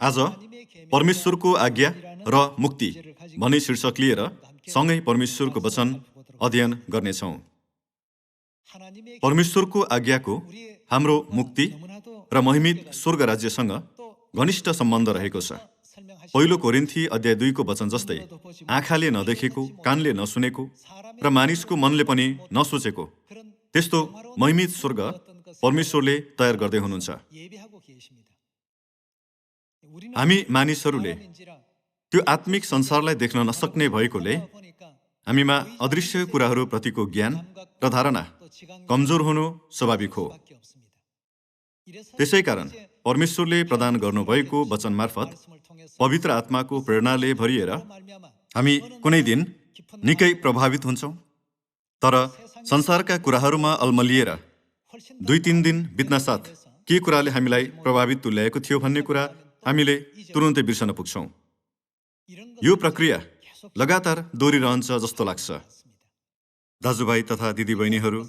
आज परमेश्वरको आज्ञा र मुक्ति भन्ने शीर्षक लिएर सँगै परमेश्वरको वचन अध्ययन गर्नेछौँ। परमेश्वरको आज्ञाको हाम्रो मुक्ति र महिमित स्वर्ग राज्यसँग घनिष्ठ सम्बन्ध रहेको छ। पहिलो कोरिन्थी अध्याय 2 को वचन जस्तै आँखाले नदेखेको, कानले नसुनेको र मानिसको मनले पनि नसोचेको त्यस्तो महिमित स्वर्ग परमेश्वरले तयार गर्दै हुनुहुन्छ। हामी मानिसहरूले त्यो आत्मिक संसारलाई देख्न नसक्ने भएकोले हामीमा अदृश्य कुराहरू प्रतिको ज्ञान र धारणा कमजोर हुनु स्वाभाविक हो। त्यसैकारण परमेश्वरले प्रदान गर्नुभएको वचन मार्फत पवित्र आत्माको प्रेरणाले भरिएर हामी कुनै दिन निकै प्रभावित हुन्छौँ। तर संसारका कुराहरूमा अल्मलिएर 2-3 दिन बित्नासाथ के कुराले हामीलाई प्रभावित तुल्याएको थियो भन्ने कुरा हामीले तुरुन्तै बिर्सन पुग्छौँ। यो प्रक्रिया लगातार दोहोरिरहन्छ जस्तो लाग्छ। दाजुभाइ तथा दिदीबहिनीहरू,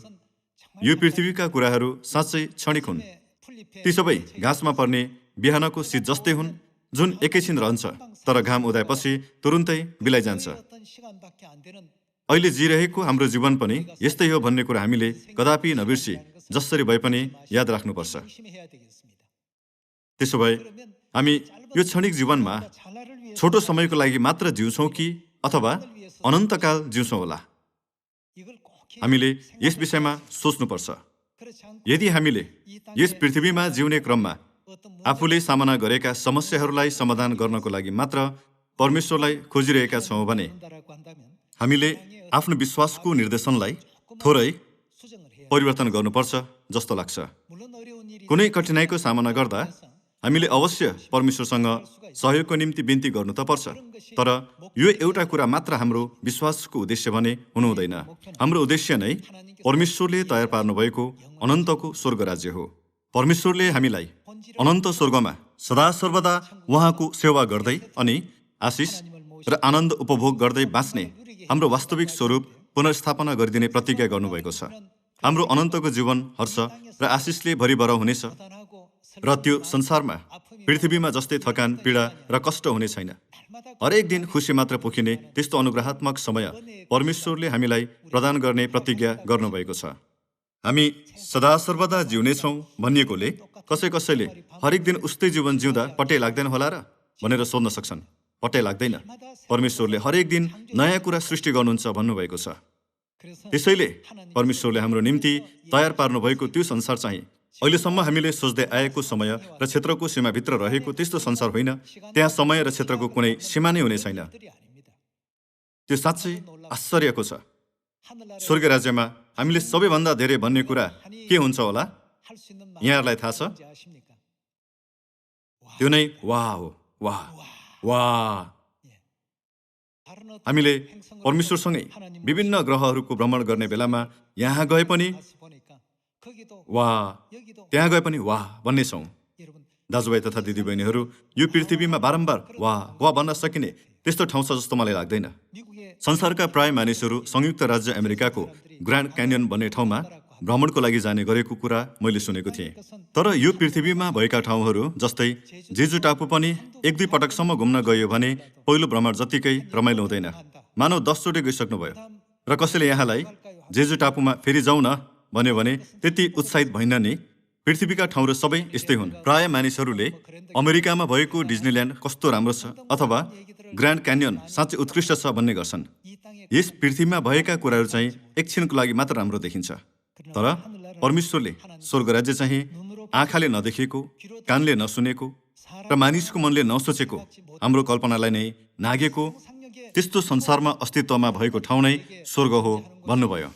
यो पृथ्वीका कुराहरू साँच्चै क्षणिक हुन्। ती सबै घाँसमा पर्ने बिहानको शीत जस्तै हुन्, जुन एकैछिन रहन्छ तर घाम उदाएपछि तुरुन्तै बिलाइजान्छ। अहिले जिरहेको हाम्रो जीवन पनि यस्तै हो भन्ने कुरा हामीले कदापि नबिर्सी जसरी भए पनि याद राख्नुपर्छ। त्यसो भए हामी यो क्षणिक जीवनमा छोटो समयको लागि मात्र जिउँछौँ कि अथवा अनन्तकाल जिउँछौँ होला? हामीले यस विषयमा सोच्नुपर्छ। यदि हामीले यस पृथ्वीमा जिउने क्रममा आफूले सामना गरेका समस्याहरूलाई समाधान गर्नको लागि मात्र परमेश्वरलाई खोजिरहेका छौँ भने हामीले आफ्नो विश्वासको निर्देशनलाई थोरै परिवर्तन गर्नुपर्छ जस्तो लाग्छ। कुनै कठिनाइको सामना गर्दा हामीले अवश्य परमेश्वरसँग सहयोगको निम्ति बिन्ती गर्नु त पर्छ। तर यो एउटा कुरा मात्र हाम्रो विश्वासको उद्देश्य भने हुनु हुँदैन। हाम्रो उद्देश्य नै परमेश्वरले तयार पार्नुभएको अनन्तको स्वर्ग राज्य हो। परमेश्वरले हामीलाई अनन्त स्वर्गमा सदा सर्वदा उहाँको सेवा गर्दै अनि आशिष र आनन्द उपभोग गर्दै बाँच्ने हाम्रो वास्तविक स्वरूप पुनर्स्थापना गरिदिने प्रतिज्ञा गर्नुभएको छ। हाम्रो अनन्तको जीवन हर्ष र आशिषले भरिभर हुनेछ र त्यो संसारमा पृथ्वीमा जस्तै थकान, पीडा र कष्ट हुने छैन। हरेक दिन खुसी मात्र पोखिने त्यस्तो अनुग्रहात्मक समय परमेश्वरले हामीलाई प्रदान गर्ने प्रतिज्ञा गर्नुभएको छ। हामी सदा सर्वदा जिउनेछौँ भनिएकोले कसैले हरेक दिन उस्तै जीवन जिउँदा पट्टै लाग्दैन होला र भनेर सोध्न सक्छन्। पट्टै लाग्दैन। परमेश्वरले हरेक दिन नयाँ कुरा सृष्टि गर्नुहुन्छ भन्नुभएको छ। त्यसैले परमेश्वरले हाम्रो निम्ति तयार पार्नुभएको त्यो संसार चाहिँ अहिलेसम्म हामीले सोच्दै आएको समय र क्षेत्रको सीमाभित्र रहेको त्यस्तो संसार होइन। त्यहाँ समय र क्षेत्रको कुनै सीमा नै हुने छैन। त्यो साँच्चै आश्चर्यको छ। स्वर्ग राज्यमा हामीले सबैभन्दा धेरै भन्ने कुरा के हुन्छ होला? यहाँहरूलाई थाहा छ? त्यो नै वाह हो। वाह वाह। हामीले परमेश्वरसँगै विभिन्न ग्रहहरूको भ्रमण गर्ने बेलामा यहाँ गए पनि वाह, त्यहाँ गए पनि वाह भन्ने छौँ। दाजुभाइ तथा दिदीबहिनीहरू, यो पृथ्वीमा बारम्बार वाह वाह भन्न सकिने त्यस्तो ठाउँ छ जस्तो मलाई लाग्दैन। संसारका प्राय मानिसहरू संयुक्त राज्य अमेरिकाको ग्रान्ड क्यान्यन भन्ने ठाउँमा भ्रमणको लागि जाने गरेको कुरा मैले सुनेको थिएँ। तर यो पृथ्वीमा भएका ठाउँहरू जस्तै जेजु टापु पनि 1-2 पटकसम्म घुम्न गयो भने पहिलो भ्रमण जतिकै रमाइलो हुँदैन। मानव 10 चोटि गइसक्नुभयो र कसैले यहाँलाई जेजु टापुमा फेरि जाउँ न भन्यो भने त्यति उत्साहित भइन नि। पृथ्वीका ठाउँहरू सबै यस्तै हुन्। प्राय मानिसहरूले अमेरिकामा भएको डिज्नील्यान्ड कस्तो राम्रो छ अथवा ग्रान्ड क्यान्यन साँच्चै उत्कृष्ट छ भन्ने गर्छन्। यस पृथ्वीमा भएका कुराहरू चाहिँ एकछिनको लागि मात्र राम्रो देखिन्छ। तर परमेश्वरले स्वर्ग राज्य चाहिँ आँखाले नदेखेको, कानले नसुनेको र मानिसको मनले नसोचेको हाम्रो कल्पनालाई नै नागेको त्यस्तो संसारमा अस्तित्वमा भएको ठाउँ नै स्वर्ग हो भन्नुभयो।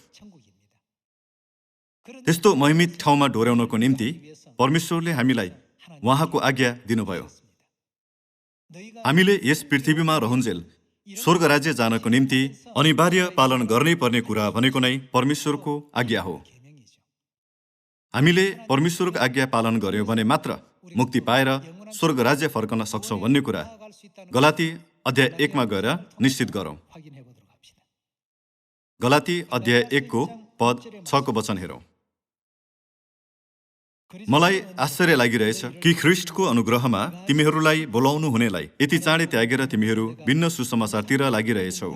त्यस्तो महिमित ठाउँमा डोर्याउनको निम्ति परमेश्वरले हामीलाई उहाँको आज्ञा दिनुभयो। हामीले यस पृथ्वीमा रहन्जेल स्वर्ग राज्य जानको निम्ति अनिवार्य पालन गर्नै पर्ने कुरा भनेको नै परमेश्वरको आज्ञा हो। हामीले परमेश्वरको आज्ञा पालन गर्यौँ भने मात्र मुक्ति पाएर स्वर्ग राज्य फर्कन सक्छौँ भन्ने कुरा गलाती अध्याय 1 मा गएर निश्चित गरौँ। गलाती अध्याय 1 को पद 6 को वचन हेरौँ। मलाई आश्चर्य लागिरहेछ कि ख्रिस्टको अनुग्रहमा तिमीहरूलाई बोलाउनु हुनेलाई यति चाँडै त्यागेर तिमीहरू भिन्न सुसमाचारतिर लागिरहेछौ।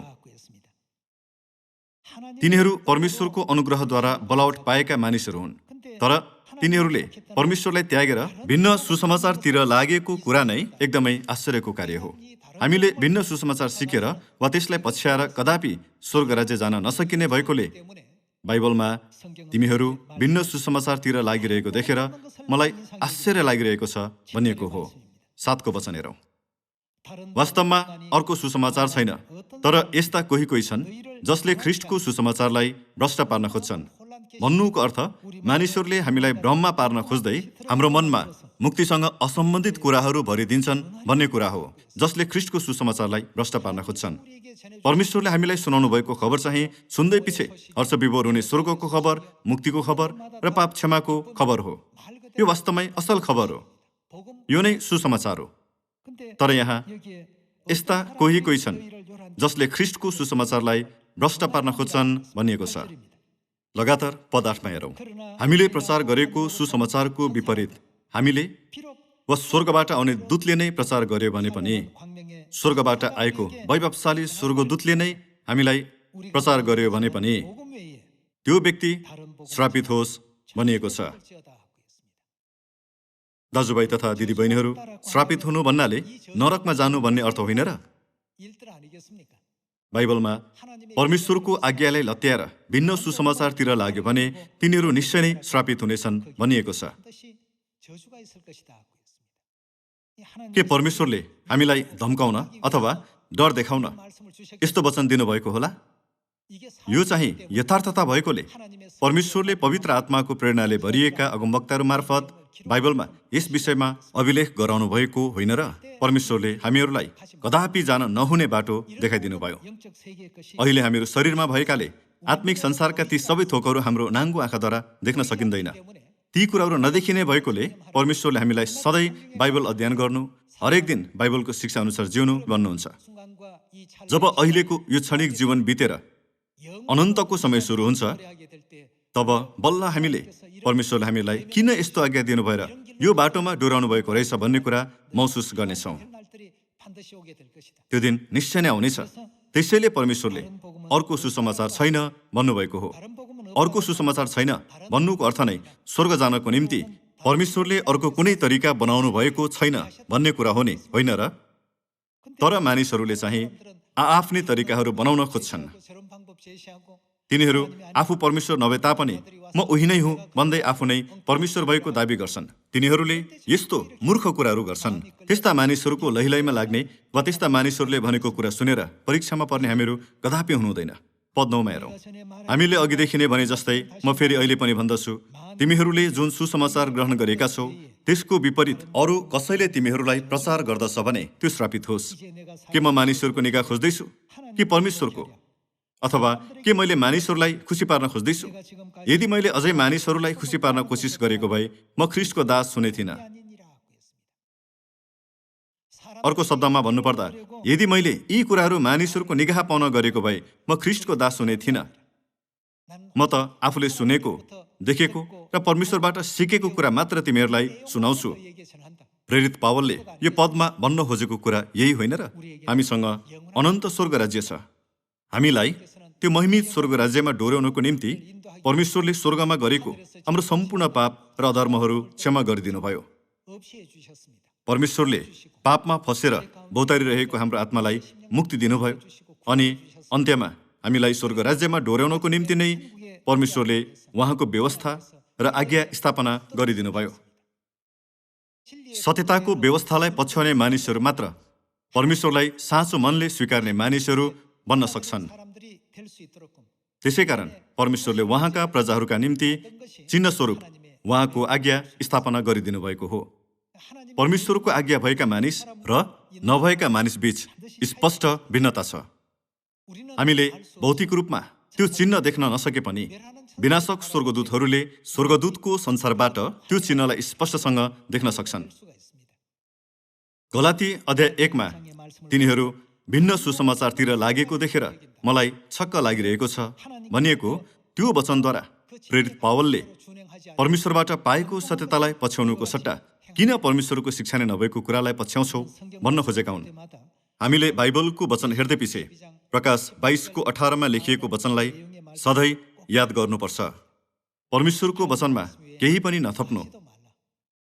तिनीहरू परमेश्वरको अनुग्रहद्वारा बोलावट पाएका मानिसहरू हुन्, तर तिनीहरूले परमेश्वरलाई त्यागेर भिन्न सुसमाचारतिर लागेको कुरा नै एकदमै आश्चर्यको कार्य हो। हामीले भिन्न सुसमाचार सिकेर वा त्यसलाई पछ्याएर कदापि स्वर्ग राज्य जान नसकिने भएकोले बाइबलमा तिमीहरू भिन्न सुसमाचारतिर लागिरहेको देखेर मलाई आश्चर्य लागिरहेको छ भनिएको हो। 7को वचन हेरौँ। वास्तवमा अर्को सुसमाचार छैन, तर यस्ता कोही छन् जसले ख्रिस्टको सुसमाचारलाई भ्रष्ट पार्न खोज्छन्। भन्नुको अर्थ मानिसहरूले हामीलाई भ्रममा पार्न खोज्दै हाम्रो मनमा मुक्तिसँग असम्बन्धित कुराहरू भरिदिन्छन् भन्ने कुरा हो, जसले ख्रिस्टको सुसमाचारलाई भ्रष्ट पार्न खोज्छन्। परमेश्वरले हामीलाई सुनाउनु भएको खबर चाहिँ सुन्दै पछि हर्षविभोर हुने स्वर्गको खबर, मुक्तिको खबर र पाप क्षमाको खबर हो। यो वास्तवमै असल खबर हो, यो नै सुसमाचार हो। तर यहाँ यस्ता कोही छन् जसले ख्रिस्टको सुसमाचारलाई भ्रष्ट पार्न खोज्छन् भनिएको छ। लगातार पद 8मा हेरौँ। हामीले प्रचार गरेको सुसमाचारको विपरीत हामीले वा स्वर्गबाट आउने दूतले नै प्रचार गर्यो भने पनि स्वर्गबाट आएको वैभवशाली स्वर्गदूतले नै हामीलाई प्रचार गर्यो भने पनि त्यो व्यक्ति श्रापित होस् भनिएको छ। दाजुभाइ तथा दिदीबहिनीहरू, श्रापित हुनु भन्नाले नरकमा जानु भन्ने अर्थ होइन र? बाइबलमा परमेश्वरको आज्ञालाई लत्याएर भिन्न सुसमाचारतिर लाग्यो भने तिनीहरू निश्चय नै श्रापित हुनेछन् भनिएको छ। के परमेश्वरले हामीलाई धम्काउन अथवा डर देखाउन यस्तो वचन दिनुभएको होला? यो चाहिँ यथार्थता भएकोले परमेश्वरले पवित्र आत्माको प्रेरणाले भरिएका अगमवक्ताहरू मार्फत बाइबलमा यस विषयमा अभिलेख गराउनु भएको होइन र? परमेश्वरले हामीहरूलाई कदापि जान नहुने बाटो देखाइदिनु भयो। अहिले हामीहरू शरीरमा भएकाले आत्मिक संसारका ती सबै थोकहरू हाम्रो नाङ्गो आँखाद्वारा देख्न सकिँदैन। ती कुराहरू नदेखिने भएकोले परमेश्वरले हामीलाई सधैँ बाइबल अध्ययन गर्नु, हरेक दिन बाइबलको शिक्षा अनुसार जिउनु भन्नुहुन्छ। जब अहिलेको यो क्षणिक जीवन बितेर अनन्तको समय सुरु हुन्छ, तब बल्ल हामीले परमेश्वरले हामीलाई किन यस्तो आज्ञा दिनु भएर यो बाटोमा डोराउनु भएको रहेछ भन्ने कुरा महसुस गर्नेछौँ। त्यो दिन निश्चय नै आउनेछ। त्यसैले परमेश्वरले अर्को सुसमाचार छैन भन्नुभएको हो। अर्को सुसमाचार छैन भन्नुको अर्थ नै स्वर्ग जानको निम्ति परमेश्वरले अर्को कुनै तरिका बनाउनु भएको छैन भन्ने कुरा हो नि, होइन र? तर मानिसहरूले चाहिँ आफ्नै तरिकाहरू बनाउन खोज्छन्। तिनीहरू आफू परमेश्वर नभए तापनि म उही नै हुँ भन्दै आफू नै परमेश्वर भएको दाबी गर्छन्। तिनीहरूले यस्तो मूर्ख कुराहरू गर्छन्। त्यस्ता मानिसहरूको लहिलैमा लाग्ने वा त्यस्ता मानिसहरूले भनेको कुरा सुनेर परीक्षामा पर्ने हामीहरू कदापि हुनुहुँदैन। पद 9मा हेरौँ। हामीले अघिदेखि नै भने जस्तै म फेरि अहिले पनि भन्दछु, तिमीहरूले जुन सुसमाचार ग्रहण गरेका छौ त्यसको विपरीत अरू कसैले तिमीहरूलाई प्रचार गर्दछ भने त्यो श्रापित होस्। के म मानिसहरूको निगाह खोज्दैछु कि परमेश्वरको? अथवा के मैले मानिसहरूलाई खुसी पार्न खोज्दैछु? यदि मैले अझै मानिसहरूलाई खुसी पार्न कोसिस गरेको भए म ख्रिस्टको दास हुने थिइनँ। अर्को शब्दमा भन्नुपर्दा, यदि मैले यी कुराहरू मानिसहरूको निगाह पाउन गरेको भए म ख्रिस्टको दास हुने थिइनँ। म त आफूले सुनेको, देखेको र परमेश्वरबाट सिकेको कुरा मात्र तिमीहरूलाई सुनाउँछु। प्रेरित पावलले यो पदमा भन्न खोजेको कुरा यही होइन र? हामीसँग अनन्त स्वर्ग राज्य छ। हामीलाई त्यो महिमित स्वर्ग राज्यमा डोर्याउनको निम्ति परमेश्वरले स्वर्गमा गरेको हाम्रो सम्पूर्ण पाप र अधर्महरू क्षमा गरिदिनु भयो। परमेश्वरले पापमा फसेर भौतारिरहेको हाम्रो आत्मालाई मुक्ति दिनुभयो अनि अन्त्यमा हामीलाई स्वर्ग राज्यमा डोर्याउनको निम्ति नै परमेश्वरले उहाँको व्यवस्था र आज्ञा स्थापना गरिदिनु भयो। सत्यताको व्यवस्थालाई पछ्याउने मानिसहरू मात्र परमेश्वरलाई साँचो मनले स्वीकार्ने मानिसहरू बन्न सक्छन्। त्यसैकारण परमेश्वरले उहाँका प्रजाहरूका निम्ति चिन्ह स्वरूप उहाँको आज्ञा स्थापना गरिदिनु भएको हो। परमेश्वरको आज्ञा भएका मानिस र नभएका मानिस बीच स्पष्ट भिन्नता छ। हामीले भौतिक रूपमा त्यो चिन्ह देख्न नसके पनि विनाशक स्वर्गदूतहरूले स्वर्गदूतको संसारबाट त्यो चिन्हलाई स्पष्टसँग देख्न सक्छन्। गलाती अध्याय 1मा तिनीहरू भिन्न सुसमाचारतिर लागेको देखेर मलाई छक्क लागिरहेको छ भनिएको त्यो वचनद्वारा प्रेरित पावलले परमेश्वरबाट पाएको सत्यतालाई पछ्याउनुको सट्टा किन परमेश्वरको शिक्षा नै नभएको कुरालाई पछ्याउँछौ भन्न खोजेका हुन्। हामीले बाइबलको वचन हेर्दै पछि प्रकाश 22:18 लेखिएको वचनलाई सधैँ याद गर्नुपर्छ। परमेश्वरको वचनमा केही पनि नथप्नु,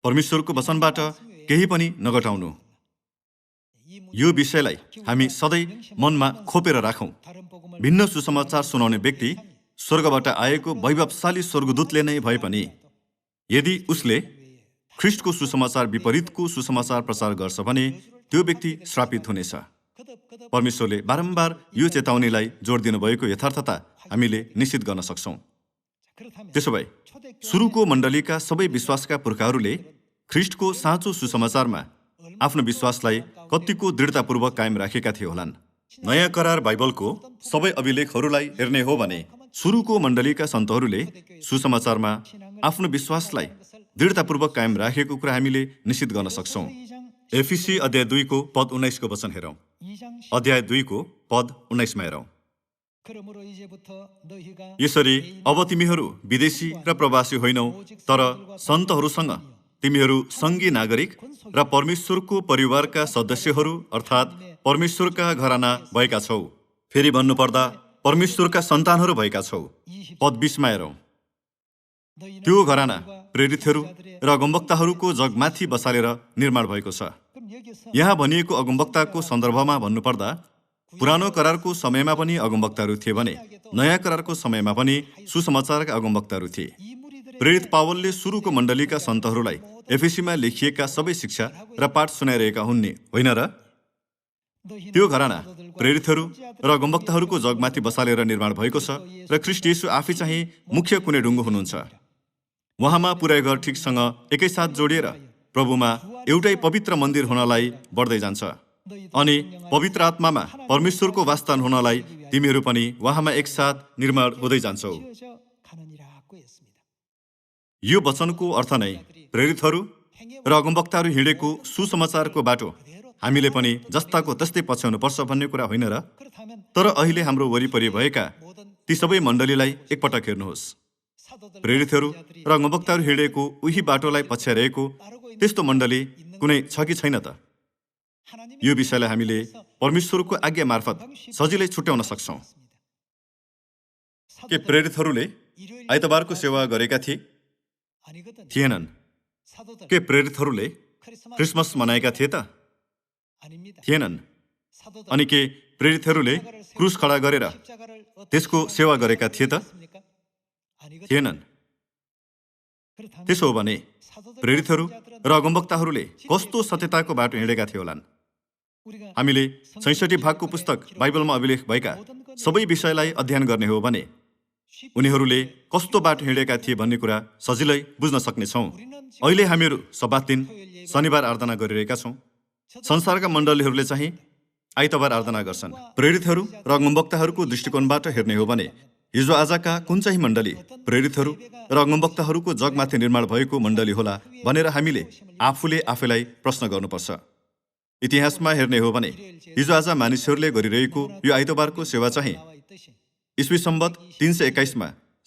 परमेश्वरको वचनबाट केही पनि नघटाउनु। यो विषयलाई हामी सधैँ मनमा खोपेर राखौँ। भिन्न सुसमाचार सुनाउने व्यक्ति स्वर्गबाट आएको वैभवशाली स्वर्गदूतले नै भए पनि यदि उसले ख्रिस्टको सुसमाचार विपरीतको सुसमाचार प्रचार गर्छ भने त्यो व्यक्ति श्रापित हुनेछ। परमेश्वरले बारम्बार यो चेतावनीलाई जोड दिनुभएको यथार्थता हामीले निश्चित गर्न सक्छौँ। त्यसो भए सुरुको मण्डलीका सबै विश्वासका पुर्खाहरूले ख्रिस्टको साँचो सुसमाचारमा आफ्नो विश्वासलाई कतिको दृढतापूर्वक कायम राखेका थिए होलान्। नयाँ करार बाइबलको सबै अभिलेखहरूलाई हेर्ने हो भने सुरुको मण्डलीका सन्तहरूले सुसमाचारमा आफ्नो विश्वासलाई दृढतापूर्वक कायम राखेको कुरा हामीले निश्चित गर्न सक्छौँ। एफिसी अध्याय 2 पद 19 को वचन हेरौँ। अध्याय 2 पद 19 हेरौँ। यसरी अब तिमीहरू विदेशी र प्रवासी होइनौ, तर सन्तहरूसँग तिमीहरू सङ्घीय नागरिक र परमेश्वरको परिवारका सदस्यहरू अर्थात् परमेश्वरका घराना भएका छौ। फेरि भन्नुपर्दा परमेश्वरका सन्तानहरू भएका छौ। पद 20 हेरौँ। त्यो घराना प्रेरितहरू र अगमवक्ताहरूको जगमाथि बसालेर निर्माण भएको छ। यहाँ भनिएको अगमवक्ताको सन्दर्भमा भन्नुपर्दा पुरानो करारको समयमा पनि अगमवक्ताहरू थिए भने नयाँ करारको समयमा पनि सुसमाचारका अगमवक्ताहरू थिए। प्रेरित पावलले सुरुको मण्डलीका सन्तहरूलाई एफेसीमा लेखिएका सबै शिक्षा र पाठ सुनाइरहेका हुन् नि, होइन र? त्यो घराना प्रेरितहरू र अगमवक्ताहरूको जगमाथि बसालेर निर्माण भएको छ र ख्रिस्ट येशू आफै चाहिँ मुख्य कुनै ढुङ्गो हुनुहुन्छ। उहाँमा पुरै घर ठिकसँग एकैसाथ जोडिएर प्रभुमा एउटै पवित्र मन्दिर हुनलाई बढ्दै जान्छ अनि पवित्र आत्मामा परमेश्वरको वासस्थान हुनलाई तिमीहरू पनि उहाँमा एकसाथ निर्माण हुँदै जान्छौ। यो वचनको अर्थ नै प्रेरितहरू र अगमवक्ताहरू हिँडेको सुसमाचारको बाटो हामीले पनि जस्ताको तस्तै पछ्याउनु पर्छ भन्ने कुरा होइन र? तर अहिले हाम्रो वरिपरि भएका ती सबै मण्डलीलाई एकपटक हेर्नुहोस्। प्रेरितहरू र अगमवक्ताहरू हिँडेको उही बाटोलाई पछ्याइरहेको त्यस्तो मण्डली कुनै छ कि छैन त? यो विषयलाई हामीले परमेश्वरको आज्ञा मार्फत सजिलै छुट्याउन सक्छौँ। के प्रेरितहरूले आइतबारको सेवा गरेका थिएनन्? के प्रेरितहरूले क्रिसमस मनाएका थिए त? थिएनन्। अनि के प्रेरितहरूले क्रुस खडा गरेर त्यसको सेवा गरेका थिए त? थिएनन्। त्यसो हो भने प्रेरितहरू र अगमवक्ताहरूले कस्तो सत्यताको बाटो हिँडेका थिए होलान्? हामीले 66 भागको पुस्तक बाइबलमा अभिलेख भएका सबै विषयलाई अध्ययन गर्ने हो भने उनीहरूले कस्तो बाटो हिँडेका थिए भन्ने कुरा सजिलै बुझ्न सक्नेछौँ। अहिले हामीहरू सब्बात दिन शनिबार आराधना गरिरहेका छौँ। संसारका मण्डलीहरूले चाहिँ आइतबार आराधना गर्छन्। प्रेरितहरू र अगमवक्ताहरूको दृष्टिकोणबाट हेर्ने हो भने हिजो आजका कुन चाहिँ मण्डली प्रेरितहरू र अगमवक्ताहरूको जगमाथि निर्माण भएको मण्डली होला भनेर हामीले आफूले आफैलाई प्रश्न गर्नुपर्छ। इतिहासमा हेर्ने हो भने हिजो आज मानिसहरूले गरिरहेको यो आइतबारको सेवा चाहिँ ईस्वी सम्वत 321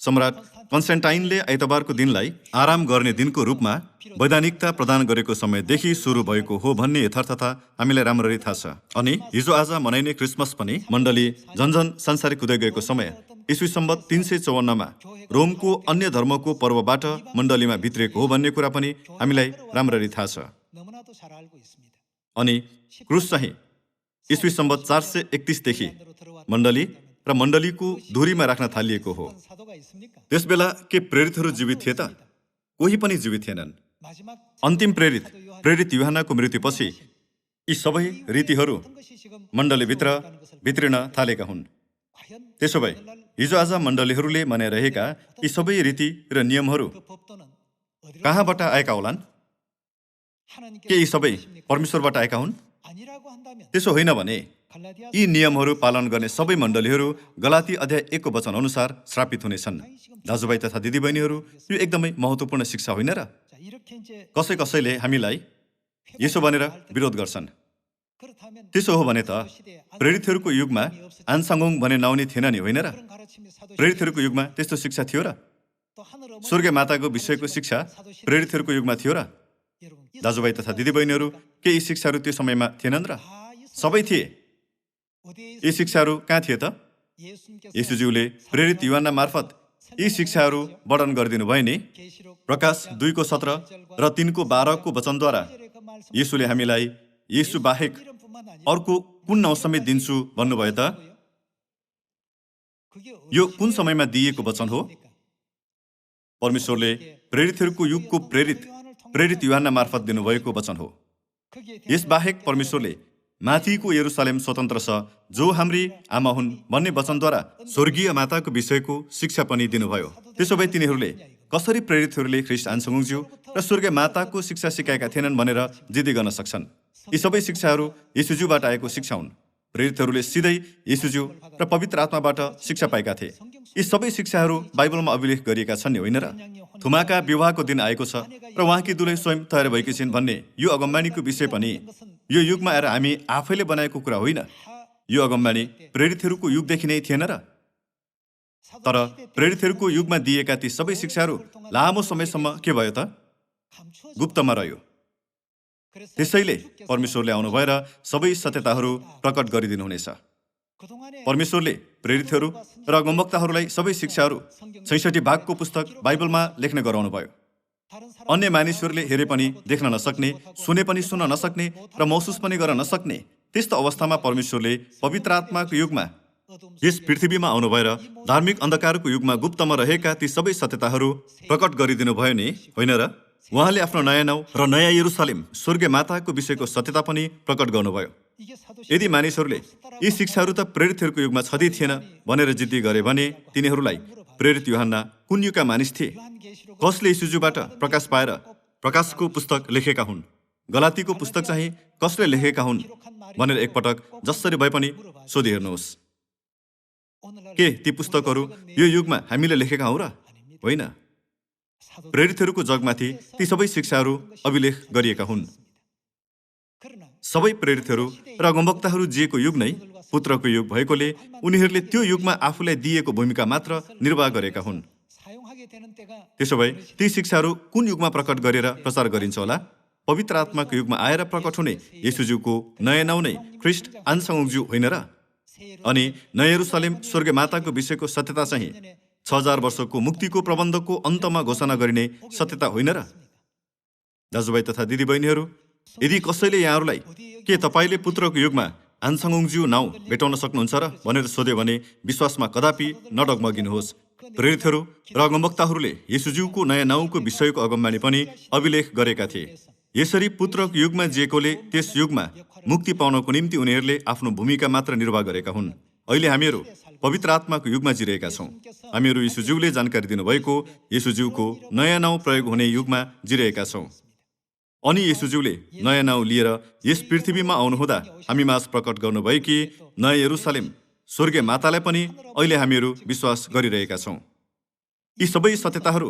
सम्राट कन्स्टेन्टाइनले आइतबारको दिनलाई आराम गर्ने दिनको रूपमा वैधानिकता प्रदान गरेको समयदेखि सुरु भएको हो भन्ने यथार्थता हामीलाई राम्ररी थाहा छ। अनि हिजो आज मनाइने क्रिसमस पनि मण्डली झन्झन संसारिक हुँदै गएको समय ईस्वी सम्वत 354 रोमको अन्य धर्मको पर्वबाट मण्डलीमा भित्रिएको हो भन्ने कुरा पनि हामीलाई राम्ररी थाहा छ। अनि क्रुस चाहिँ ईस्वी सम्वत 431 देखि मण्डली र मण्डलीको धुरीमा राख्न थालिएको हो। त्यसबेला के प्रेरितहरू जीवित थिए त? कोही पनि जीवित थिएनन्। अन्तिम प्रेरित यूहन्नाको मृत्युपछि यी सबै रीतिहरू मण्डलीभित्र भित्रिन थालेका हुन्। त्यसो भए हिजो आज मण्डलीहरूले मनाइरहेका यी सबै रीति र नियमहरू कहाँबाट आएका होलान्? के यी सबै परमेश्वरबाट आएका हुन्? त्यसो होइन भने यी नियमहरू पालन गर्ने सबै मण्डलीहरू गलाती अध्याय 1 को वचन अनुसार श्रापित हुनेछन्। दाजुभाइ तथा दिदीबहिनीहरू, यो एकदमै महत्त्वपूर्ण शिक्षा होइन र? कसैले हामीलाई यसो भनेर विरोध गर्छन्। त्यसो हो भने त प्रेरितहरूको युगमा आन्साङोङ भन्ने नाउँ नि थिएन नि, होइन र? प्रेरितहरूको युगमा त्यस्तो शिक्षा थियो र? स्वर्गीय माताको विषयको शिक्षा प्रेरितहरूको युगमा थियो र? दाजुभाइ तथा दिदीबहिनीहरू, के यी शिक्षाहरू त्यो समयमा थिएनन् र? सबै थिए। यी शिक्षाहरू कहाँ थिए त? येशूज्यूले प्रेरित युहन्ना मार्फत यी शिक्षाहरू वर्णन गरिदिनु भयो नि। प्रकाश 2:17 र 3:12 वचनद्वारा येशूले हामीलाई येशू बाहेक अर्को कुन नाउँ समेत दिन्छु भन्नुभयो त? यो कुन समयमा दिइएको वचन हो? परमेश्वरले प्रेरितहरूको युगको प्रेरित युहन्ना मार्फत दिनुभएको वचन हो। यसबाहेक परमेश्वरले माथिको यरुशलेम स्वतन्त्र छ जो हाम्री आमा हुन् भन्ने वचनद्वारा स्वर्गीय माताको विषयको शिक्षा पनि दिनुभयो। त्यसो भए तिनीहरूले कसरी प्रेरितहरूले ख्रिस्ट आन्सङज्यू र स्वर्गीय माताको शिक्षा सिकाएका थिएनन् भनेर जिद्दी गर्न सक्छन्? यी सबै शिक्षाहरू येशूज्यूबाट आएको शिक्षा हुन्। प्रेरितहरूले सिधै येशूज्यू र पवित्र आत्माबाट शिक्षा पाएका थिए। यी सबै शिक्षाहरू बाइबलमा अभिलेख गरिएका छन् नि, होइन र? थुमाका विवाहको दिन आएको छ र उहाँकी दुलै स्वयं तयार भएकी छिन् भन्ने यो अगमबाणीको विषय पनि यो युगमा आएर हामी आफैले बनाएको कुरा होइन। यो अगमबाणी प्रेरितहरूको युगदेखि नै थिएन र? तर प्रेरितहरूको युगमा दिएका ती सबै शिक्षाहरू लामो समयसम्म के भयो त? गुप्तमा रह्यो। त्यसैले परमेश्वरले आउनुभयो र सबै सत्यताहरू प्रकट गरिदिनुहुनेछ। परमेश्वरले प्रेरितहरू र अगमवक्ताहरूलाई सबै शिक्षाहरू 66 भागको पुस्तक बाइबलमा लेख्न गराउनु भयो। अन्य मानिसहरूले हेरे पनि देख्न नसक्ने, सुने पनि सुन्न नसक्ने र महसुस पनि गर्न नसक्ने त्यस्तो अवस्थामा परमेश्वरले पवित्र आत्माको युगमा यस पृथ्वीमा आउनुभयो र धार्मिक अन्धकारको युगमा गुप्तमा रहेका ती सबै सत्यताहरू प्रकट गरिदिनु भयो नि, होइन र? उहाँले आफ्नो नयाँ नाउँ र नयाँ यरुशलेम स्वर्गीय माताको विषयको सत्यता पनि प्रकट गर्नुभयो। यदि मानिसहरूले यी शिक्षाहरू त प्रेरितहरूको युगमा छँदै थिएन भनेर जिद्दी गरे भने तिनीहरूलाई प्रेरित युहन्ना कुन युगका मानिस थिए? कसले येशूज्यूबाट प्रकाश पाएर प्रकाशको पुस्तक लेखेका हुन्? गलातीको पुस्तक चाहिँ कसले लेखेका हुन् भनेर एकपटक जसरी भए पनि सोधी हेर्नुहोस्। के ती पुस्तकहरू यो युगमा हामीले लेखेका हौँ र? होइन। प्रेरितहरूको जगमाथि ती सबै शिक्षाहरू अभिलेख गरिएका हुन्। सबै प्रेरितहरू र अगमवक्ताहरू जिएको युग नै पुत्रको युग भएकोले उनीहरूले त्यो युगमा आफूलाई दिएको भूमिका मात्र निर्वाह गरेका हुन्। त्यसो भए ती शिक्षाहरू कुन युगमा प्रकट गरेर प्रचार गरिन्छ होला? पवित्र आत्माको युगमा आएर प्रकट हुने येशूज्यूको नयाँ नाउँ नै ख्रिस्ट आन्सङज्यू होइन र? अनि नयाँ यरुशलेम स्वर्गीय माताको विषयको सत्यता चाहिँ 6000 वर्षको मुक्तिको प्रबन्धको अन्तमा घोषणा गरिने सत्यता होइन र? दाजुभाइ तथा दिदीबहिनीहरू, यदि कसैले यहाँहरूलाई के तपाईँले पुत्रको युगमा आन्सङज्यू नाउँ भेटाउन सक्नुहुन्छ र भनेर सोध्यो भने विश्वासमा कदापि नडगमगिनुहोस्। प्रेरितहरू र अगमवक्ताहरूले येशूज्यूको नयाँ नाउँको विषयको अगमबाणी पनि अभिलेख गरेका थिए। यसरी पुत्रको युगमा जिएकोले त्यस युगमा मुक्ति पाउनको निम्ति उनीहरूले आफ्नो भूमिका मात्र निर्वाह गरेका हुन्। अहिले हामीहरू पवित्र आत्माको युगमा जिरहेका छौँ। हामीहरू येशूज्यूले जानकारी दिनुभएको येशूज्यूको नयाँ नाउँ प्रयोग हुने युगमा जिरहेका छौँ। अनि येशूज्यूले नयाँ नाउँ लिएर यस पृथ्वीमा आउनुहुँदा हामीमाझ प्रकट गर्नुभएकी नयाँ यरुशलेम स्वर्गीय मातालाई पनि अहिले हामीहरू विश्वास गरिरहेका छौँ। यी सबै सत्यताहरू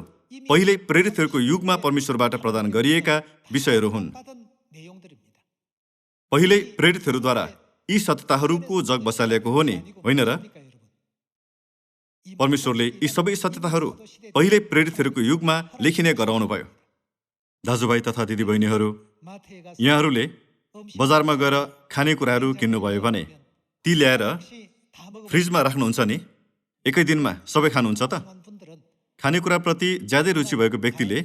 पहिले प्रेरितहरूको युगमा परमेश्वरबाट प्रदान गरिएका विषयहरू हुन्। पहिले प्रेरितहरूद्वारा यी सत्यताहरूको जग बसालिएको हो नि, होइन र? परमेश्वरले यी सबै सत्यताहरू पहिले प्रेरितहरूको युगमा लेखिने गराउनुभयो। दाजुभाइ तथा दिदीबहिनीहरू, यहाँहरूले बजारमा गएर खानेकुराहरू किन्नुभयो भने ती ल्याएर फ्रिजमा राख्नुहुन्छ नि, एकै दिनमा सबै खानुहुन्छ त? खानेकुराप्रति ज्यादै रुचि भएको व्यक्तिले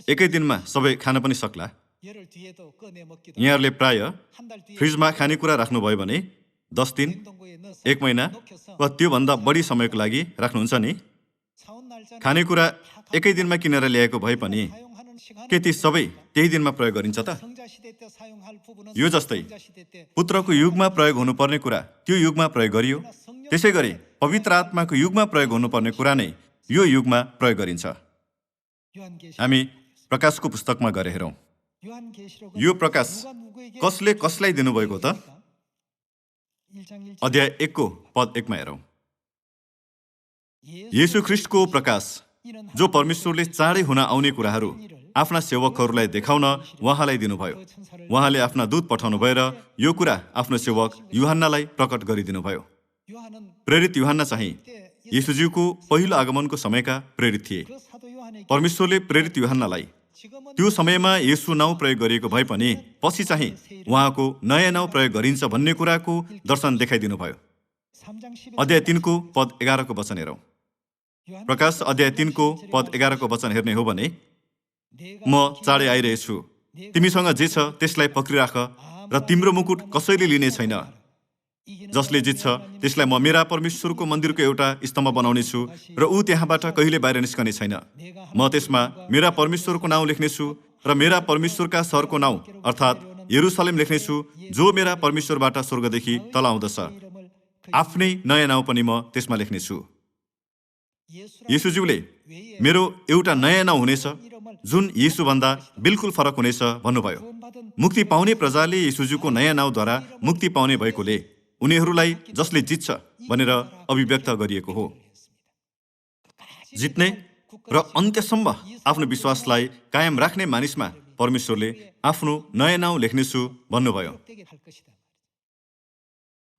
एकै दिनमा सबै खान पनि सक्ला। यहाँहरूले प्राय फ्रिजमा खानेकुरा राख्नुभयो भने 10 दिन, 1 महिना वा त्योभन्दा बढी समयको लागि राख्नुहुन्छ नि। खानेकुरा एकै दिनमा किनेर ल्याएको भए पनि के ती सबै त्यही दिनमा प्रयोग गरिन्छ त? यो जस्तै पुत्रको युगमा प्रयोग हुनुपर्ने कुरा त्यो युगमा प्रयोग गरियो। त्यसै गरी पवित्र आत्माको युगमा प्रयोग हुनुपर्ने कुरा नै यो युगमा प्रयोग गरिन्छ। हामी प्रकाशको पुस्तकमा गएर हेरौँ। यो प्रकाश कसले कसलाई दिनुभएको त? अध्याय 1 पद 1 मा हेरौँ। येशू ख्रिस्टको प्रकाश जो परमेश्वरले चाँडै हुन आउने कुराहरू आफ्ना सेवकहरूलाई देखाउन उहाँलाई दिनुभयो। उहाँले आफ्ना दूत पठाउनु भएर यो कुरा आफ्नो सेवक युहन्नालाई प्रकट गरिदिनुभयो। प्रेरित युहन्ना चाहिँ येशूज्यूको पहिलो आगमनको समयका प्रेरित थिए। परमेश्वरले प्रेरित यूहन्नालाई त्यो समयमा येशू नाउँ प्रयोग गरिएको भए पनि पछि चाहिँ उहाँको नयाँ नाउँ प्रयोग गरिन्छ भन्ने कुराको दर्शन देखाइदिनु भयो। अध्याय 3 पद 11 वचन हेरौँ। प्रकाश अध्याय 3 पद 11 वचन हेर्ने हो भने, म चाँडै आइरहेछु, तिमीसँग जे छ त्यसलाई पक्रिराख र तिम्रो मुकुट कसैले लिने छैन। जसले जित्छ त्यसलाई म मेरा परमेश्वरको मन्दिरको एउटा स्तम्भ बनाउनेछु र ऊ त्यहाँबाट कहिले बाहिर निस्कने छैन। म त्यसमा मेरा परमेश्वरको नाउँ लेख्नेछु र मेरा परमेश्वरका सहरको नाउँ अर्थात् यरुशलेम लेख्नेछु, जो मेरा परमेश्वरबाट स्वर्गदेखि तल आउँदछ। आफ्नै नयाँ नाउँ पनि म त्यसमा लेख्नेछु। येशूज्यूले मेरो एउटा नयाँ नाउँ हुनेछ जुन येशूभन्दा बिल्कुल फरक हुनेछ भन्नुभयो। मुक्ति पाउने प्रजाले येशूज्यूको नयाँ नाउँद्वारा मुक्ति पाउने भएकोले उनीहरूलाई जसले जित्छ भनेर अभिव्यक्त गरिएको हो। जित्ने र अन्त्यसम्म आफ्नो विश्वासलाई कायम राख्ने मानिसमा परमेश्वरले आफ्नो नयाँ नाउँ लेख्नेछु भन्नुभयो।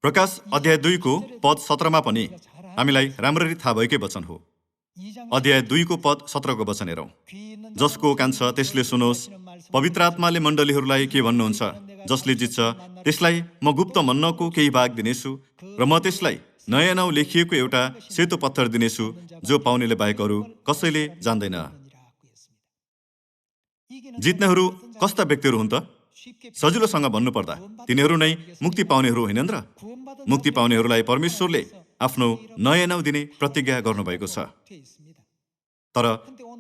प्रकाश अध्याय 2 पद 17 पनि हामीलाई राम्ररी थाहा भएकै वचन हो। अध्याय 2 पद 17 वचन हेरौँ। जसको कान छ त्यसले सुनोस्, पवित्र आत्माले मण्डलीहरूलाई के भन्नुहुन्छ। जसले जित्छ त्यसलाई म गुप्त मन्नको केही भाग दिनेछु र म त्यसलाई नयाँ नाउँ लेखिएको एउटा सेतो पत्थर दिनेछु, जो पाउनेले बाहेक अरू कसैले जान्दैन। जित्नेहरू कस्ता व्यक्तिहरू हुन् त? सजिलोसँग भन्नुपर्दा तिनीहरू नै मुक्ति पाउनेहरू होइनन् र? मुक्ति पाउनेहरूलाई परमेश्वरले आफ्नो नयाँ नाउँ दिने प्रतिज्ञा गर्नुभएको छ। तर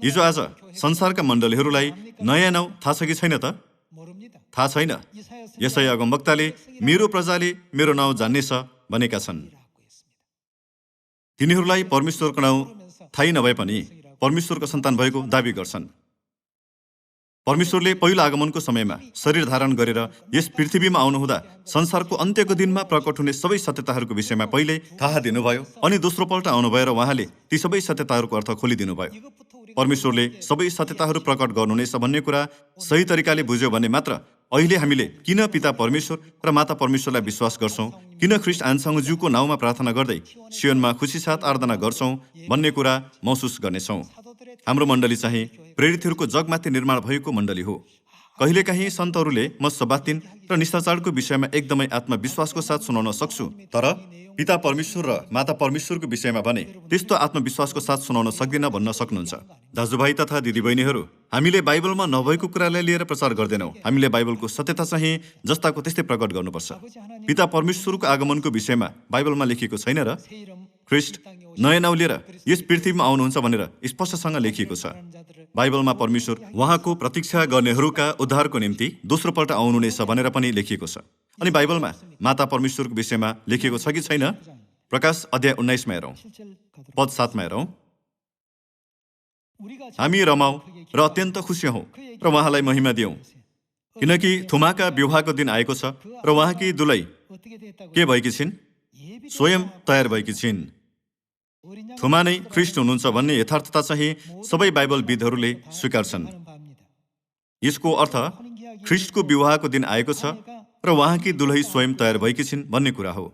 हिजो आज संसारका मण्डलीहरूलाई नयाँ नाउँ थाहा छ कि छैन त? थाहा छैन। यशाया अगमवक्ताले मेरो प्रजाले मेरो नाउँ जान्नेछ भनेका छन्। तिनीहरूलाई परमेश्वरको नाउँ थाहै नभए पनि परमेश्वरको सन्तान भएको दाबी गर्छन्। परमेश्वरले पहिलो आगमनको समयमा शरीर धारण गरेर यस पृथ्वीमा आउनुहुँदा संसारको अन्त्यको दिनमा प्रकट हुने सबै सत्यताहरूको विषयमा पहिले थाहा दिनुभयो, अनि दोस्रो पल्ट आउनुभयो र उहाँले ती सबै सत्यताहरूको अर्थ खोलिदिनुभयो। परमेश्वरले सबै सत्यताहरू प्रकट गर्नुहुनेछ भन्ने कुरा सही तरिकाले बुझ्यो भने मात्र अहिले हामीले किन पिता परमेश्वर र माता परमेश्वरलाई विश्वास गर्छौँ, किन ख्रिस्ट आनसँगज्यूको नाउँमा प्रार्थना गर्दै सियोनमा खुसी साथ आराधना गर्छौँ भन्ने कुरा महसुस गर्नेछौँ। हाम्रो मण्डली चाहिँ प्रेरितहरूको जगमाथि निर्माण भएको मण्डली हो। कहिलेकाहीँ सन्तहरूले म सबातिन र निष्ठाचारको विषयमा एकदमै आत्मविश्वासको साथ सुनाउन सक्छु, तर पिता परमेश्वर र माता परमेश्वरको विषयमा भने त्यस्तो आत्मविश्वासको साथ सुनाउन सक्दिन भन्न सक्नुहुन्छ। दाजुभाइ तथा दिदीबहिनीहरू, हामीले बाइबलमा नभएको कुरालाई लिएर प्रचार गर्दैनौँ। हामीले बाइबलको सत्यता चाहिँ जस्ताको त्यस्तै प्रकट गर्नुपर्छ। पिता परमेश्वरको आगमनको विषयमा बाइबलमा लेखिएको छैन र? ख्रिस्ट नयाँ नाउँ लिएर यस पृथ्वीमा आउनुहुन्छ भनेर स्पष्टसँग लेखिएको छ। बाइबलमा परमेश्वर उहाँको प्रतीक्षा गर्नेहरूका उद्धारको निम्ति दोस्रो पल्ट आउनुहुनेछ भनेर पनि लेखिएको छ। अनि बाइबलमा माता परमेश्वरको विषयमा लेखिएको छ कि छैन? प्रकाश अध्याय 19 हेरौँ, पद 7 हेरौँ। हामी रमाऊ र अत्यन्त खुसी हौँ र उहाँलाई महिमा दियौँ, किनकि थुमाका विवाहको दिन आएको छ र उहाँकी दुलै के भएकी छिन्? स्वयं तयार भएकी छिन्। थुमा नै ख्रिस्ट हुनुहुन्छ भन्ने यथार्थता चाहिँ सबै बाइबलविदहरूले स्वीकार्छन्। यसको अर्थ ख्रिस्टको विवाहको दिन आएको छ र उहाँकी दुलही स्वयं तयार भएकी छिन् भन्ने कुरा हो।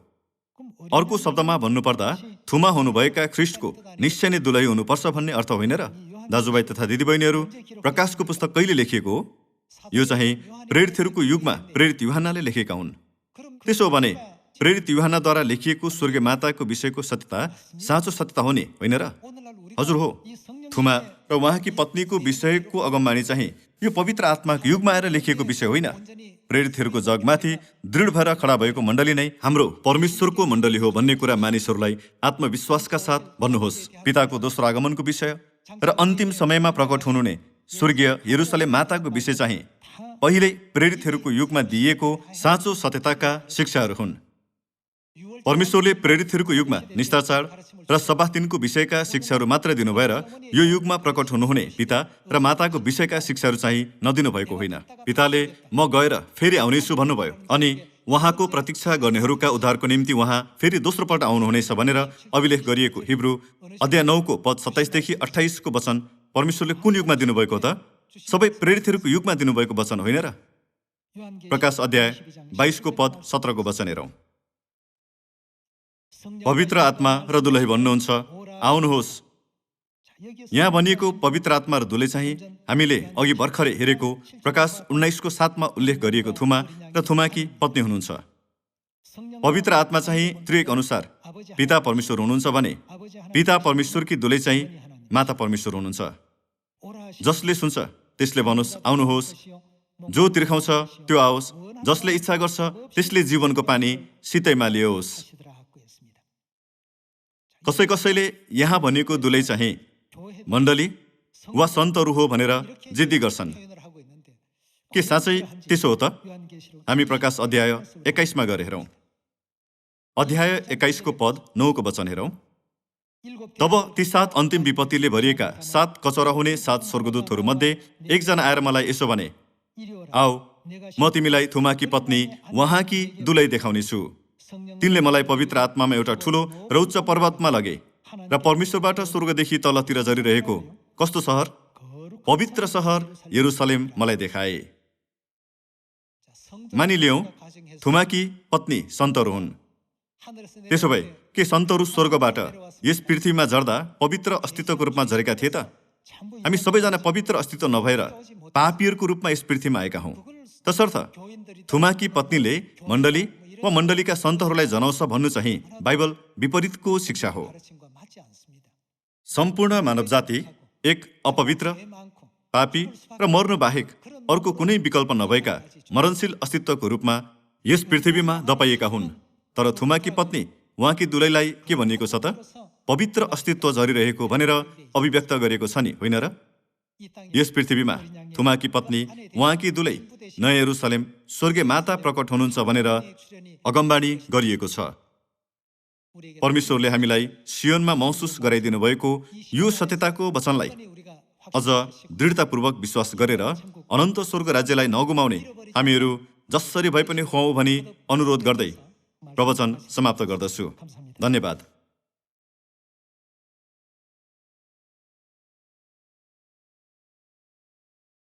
अर्को शब्दमा भन्नुपर्दा थुमा हुनुभएका ख्रिस्टको निश्चय नै दुलही हुनुपर्छ भन्ने अर्थ होइन र? दाजुभाइ तथा दिदीबहिनीहरू, प्रकाशको पुस्तक कहिले लेखिएको हो? यो चाहिँ प्रेरितहरूको युगमा प्रेरित यूहन्नाले लेखेका हुन्। त्यसो भने प्रेरित यूहन्नाद्वारा लेखिएको स्वर्गीय माताको विषयको सत्यता साँचो सत्यता हो नि, होइन र? हजुर हो। थुमा र उहाँकी पत्नीको विषयको अगमबानी चाहिँ यो पवित्र आत्माको युगमा आएर लेखिएको विषय होइन। प्रेरितहरूको जगमाथि दृढ भएर खडा भएको मण्डली नै हाम्रो परमेश्वरको मण्डली हो भन्ने कुरा मानिसहरूलाई आत्मविश्वासका साथ भन्नुहोस्। पिताको दोस्रो आगमनको विषय र अन्तिम समयमा प्रकट हुनुहुने स्वर्गीय यरुशलेम माताको विषय चाहिँ पहिल्यै प्रेरितहरूको युगमा दिइएको साँचो सत्यताका शिक्षाहरू हुन्। परमेश्वरले प्रेरितहरूको युगमा निष्ठाचार र सब्बात दिनको विषयका शिक्षाहरू मात्र दिनुभयो र यो युगमा प्रकट हुनुहुने पिता र माताको विषयका शिक्षाहरू चाहिँ नदिनु भएको होइन। पिताले म गएर फेरि आउनेछु भन्नुभयो, अनि उहाँको प्रतीक्षा गर्नेहरूका उद्धारको निम्ति उहाँ फेरि दोस्रो पल्ट आउनुहुनेछ भनेर अभिलेख गरिएको हिब्रू अध्याय 9 पद 27 देखि 28 वचन परमेश्वरले कुन युगमा दिनुभएको त? सबै प्रेरितहरूको युगमा दिनुभएको वचन होइन र? प्रकाश अध्याय 22 पद 17 वचन हेरौँ। पवित्र आत्मा र दुलही भन्नुहुन्छ, आउनुहोस्। यहाँ भनिएको पवित्र आत्मा र दुलै चाहिँ हामीले अघि भर्खरै हेरेको प्रकाश 19को 7मा उल्लेख गरिएको थुमा र थुमाकी पत्नी हुनुहुन्छ। पवित्र आत्मा चाहिँ त्रिएक अनुसार पिता परमेश्वर हुनुहुन्छ भने पिता परमेश्वरकी दुलै चाहिँ माता परमेश्वर हुनुहुन्छ। जसले सुन्छ त्यसले भन्नुहोस् आउनुहोस्, जो तिर्खाउँछ त्यो आओस्, जसले इच्छा गर्छ त्यसले जीवनको पानी सितैमा लियोस्। कसैले यहाँ भनेको दुलै चाहिँ मण्डली वा सन्तहरू हो भनेर जिद्दी गर्छन्। के साँच्चै त्यसो हो त? हामी प्रकाश अध्याय 21मा गएर हेरौँ। अध्याय 21को पद 9को वचन हेरौँ। तब ती 7 अन्तिम विपत्तिले भरिएका 7 कचरा हुने 7 स्वर्गदूतहरू मध्ये एकजना आएर मलाई यसो भने, आऊ म तिमीलाई थुमाकी पत्नी उहाँकी दुलै देखाउने छु। तिनले मलाई पवित्र आत्मामा एउटा ठुलो र उच्च पर्वतमा लगे र परमेश्वरबाट स्वर्गदेखि तलतिर झरिरहेको कस्तो सहर, पवित्र सहर यरुसलेम मलाई देखाए। मानिलियौँ थुमाकी पत्नी सन्तहरू हुन्। त्यसो भए के सन्तहरू स्वर्गबाट यस पृथ्वीमा झर्दा पवित्र अस्तित्वको रूपमा झरेका थिए त? हामी सबैजना पवित्र अस्तित्व नभएर पापीहरूको रूपमा यस पृथ्वीमा आएका हौँ। तसर्थ थुमाकी पत्नीले मण्डली वा मण्डलीका सन्तहरूलाई जनाउँछ भन्नु चाहिँ बाइबल विपरीतको शिक्षा हो। सम्पूर्ण मानव जाति एक अपवित्र, पापी र मर्नु बाहेक अर्को कुनै विकल्प नभएका मरणशील अस्तित्वको रूपमा यस पृथ्वीमा दपाइएका हुन्। तर थुमाकी पत्नी उहाँकी दुलैलाई के भनिएको छ त? पवित्र अस्तित्व झरिरहेको भनेर अभिव्यक्त गरिएको छ नि, होइन र? यस पृथ्वीमा थुमाकी पत्नी उहाँकी दुलै नयाँ यरुसलेम स्वर्गीय माता प्रकट हुनुहुन्छ भनेर अगमबाणी गरिएको छ। परमेश्वरले हामीलाई सियोनमा महसुस गराइदिनु भएको यो सत्यताको वचनलाई अझ दृढतापूर्वक विश्वास गरेर अनन्त स्वर्ग राज्यलाई नगुमाउने हामीहरू जसरी भए पनि हौँ भनी अनुरोध गर्दै प्रवचन समाप्त गर्दछु। धन्यवाद।